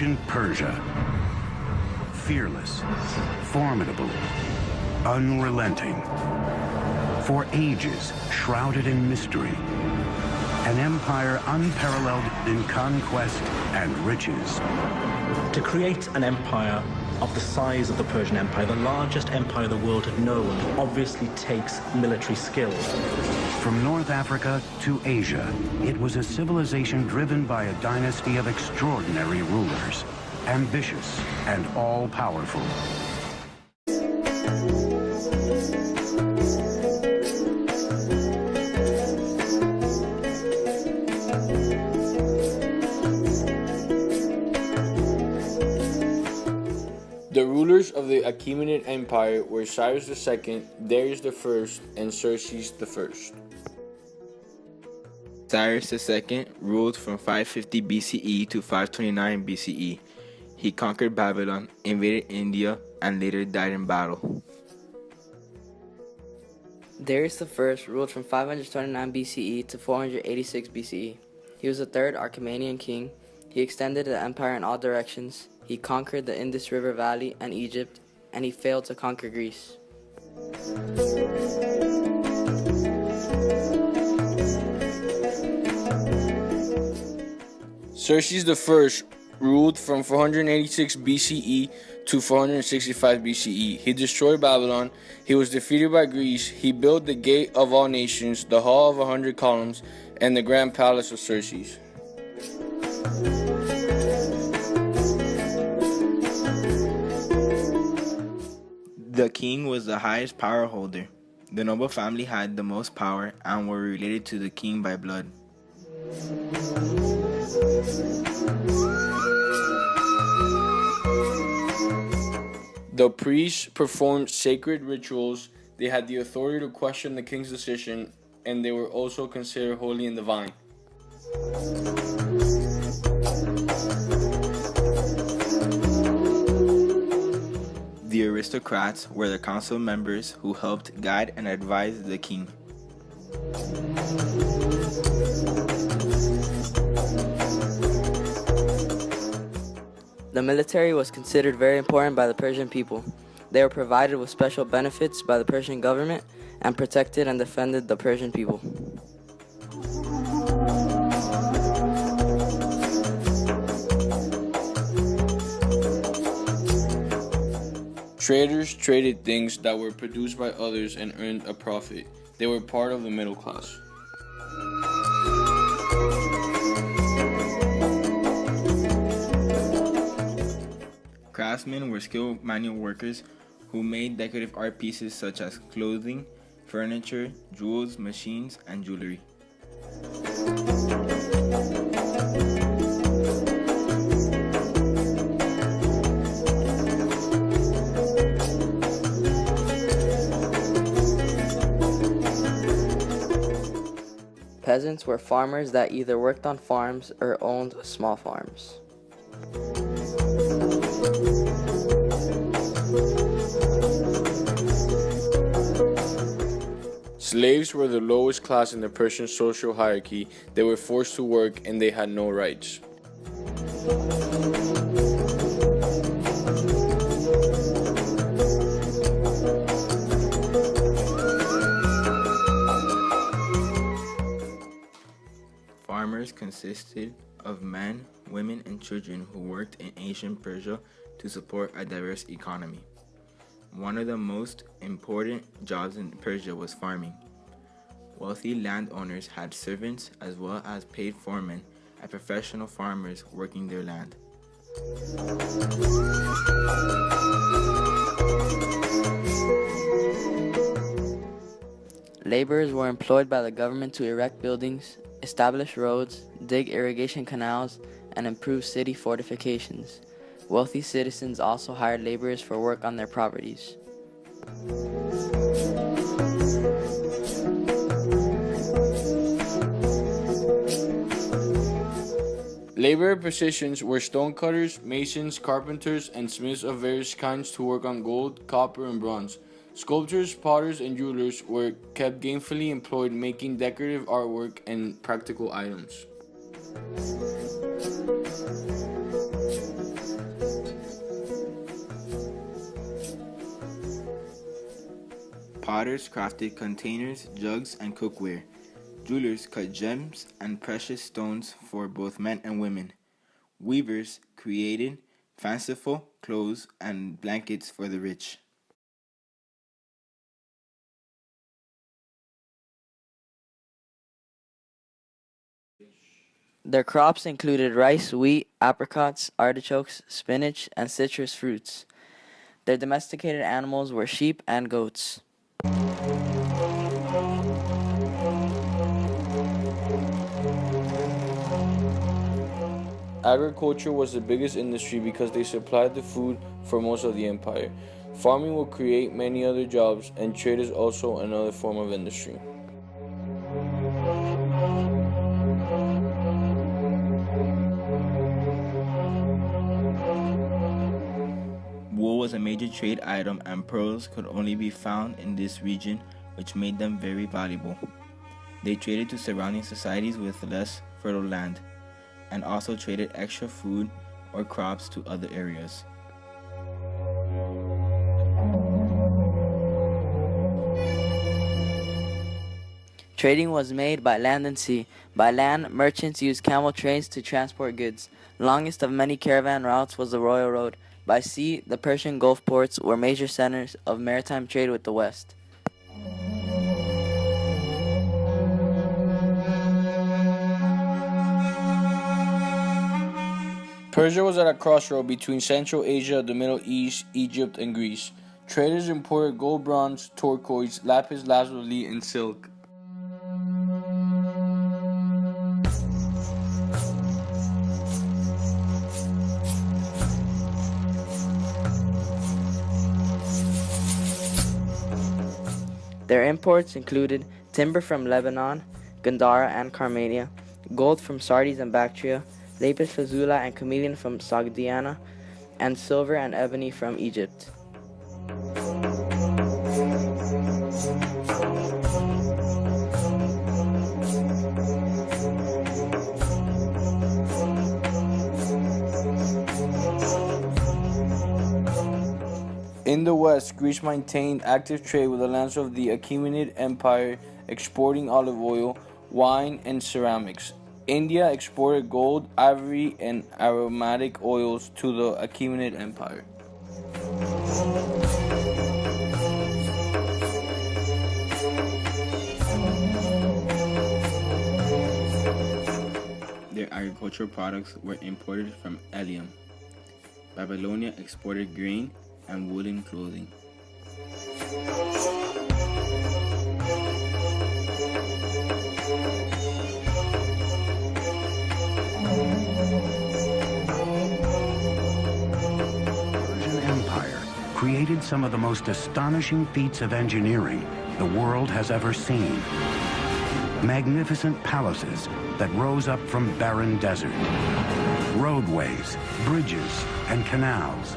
Ancient Persia. Fearless, formidable, unrelenting. For ages, shrouded in mystery. An empire unparalleled in conquest and riches. To create an empire of the size of the Persian Empire, the largest empire the world had known, obviously takes military skill. From North Africa to Asia, it was a civilization driven by a dynasty of extraordinary rulers, ambitious and all-powerful. The rulers of the Achaemenid Empire were Cyrus II, Darius I, and Xerxes I. Cyrus II ruled from 550 BCE to 529 BCE. He conquered Babylon, invaded India, and later died in battle. Darius I ruled from 529 BCE to 486 BCE. He was the third Achaemenid king. He extended the empire in all directions. He conquered the Indus River Valley and Egypt, and he failed to conquer Greece. Xerxes I ruled from 486 BCE to 465 BCE. He destroyed Babylon. He was defeated by Greece. He built the Gate of All Nations, the Hall of 100 Columns, and the Grand Palace of Xerxes. The king was the highest power holder. The noble family had the most power and were related to the king by blood. The priests performed sacred rituals. They had the authority to question the king's decision, and they were also considered holy and divine. The aristocrats were the council members who helped guide and advise the king. The military was considered very important by the Persian people. They were provided with special benefits by the Persian government and protected and defended the Persian people. Traders traded things that were produced by others and earned a profit. They were part of the middle class. Craftsmen were skilled manual workers who made decorative art pieces such as clothing, furniture, jewels, machines, and jewelry. Peasants were farmers that either worked on farms or owned small farms. Slaves were the lowest class in the Persian social hierarchy. They were forced to work and they had no rights. Farmers consisted of men, women, and children who worked in ancient Persia to support a diverse economy. One of the most important jobs in Persia was farming. Wealthy landowners had servants as well as paid foremen and professional farmers working their land. Laborers were employed by the government to erect buildings, establish roads, dig irrigation canals, and improve city fortifications. Wealthy citizens also hired laborers for work on their properties. Labor positions were stonecutters, masons, carpenters, and smiths of various kinds to work on gold, copper, and bronze. Sculptors, potters, and jewelers were kept gainfully employed making decorative artwork and practical items. Potters crafted containers, jugs, and cookware. Jewelers cut gems and precious stones for both men and women. Weavers created fanciful clothes and blankets for the rich. Their crops included rice, wheat, apricots, artichokes, spinach, and citrus fruits. Their domesticated animals were sheep and goats. Agriculture was the biggest industry because they supplied the food for most of the empire. Farming would create many other jobs, and trade is also another form of industry. Wool was a major trade item, and pearls could only be found in this region, which made them very valuable. They traded to surrounding societies with less fertile land, and also traded extra food or crops to other areas. Trading was made by land and sea. By land, merchants used camel trains to transport goods. Longest of many caravan routes was the Royal Road. By sea, the Persian Gulf ports were major centers of maritime trade with the West. Persia was at a crossroad between Central Asia, the Middle East, Egypt, and Greece. Traders imported gold, bronze, turquoise, lapis lazuli, and silk. Their imports included timber from Lebanon, Gandhara, and Carmania, gold from Sardis and Bactria, lapis lazuli and chameleon from Sogdiana, and silver and ebony from Egypt. In the West, Greece maintained active trade with the lands of the Achaemenid Empire, exporting olive oil, wine, and ceramics. India exported gold, ivory, and aromatic oils to the Achaemenid Empire. Their agricultural products were imported from Elium. Babylonia exported grain and woolen clothing. Persian Empire created some of the most astonishing feats of engineering the world has ever seen. Magnificent palaces that rose up from barren desert. Roadways, bridges, and canals.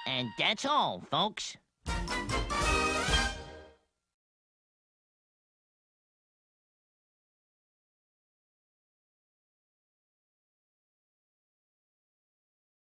And that's all, folks.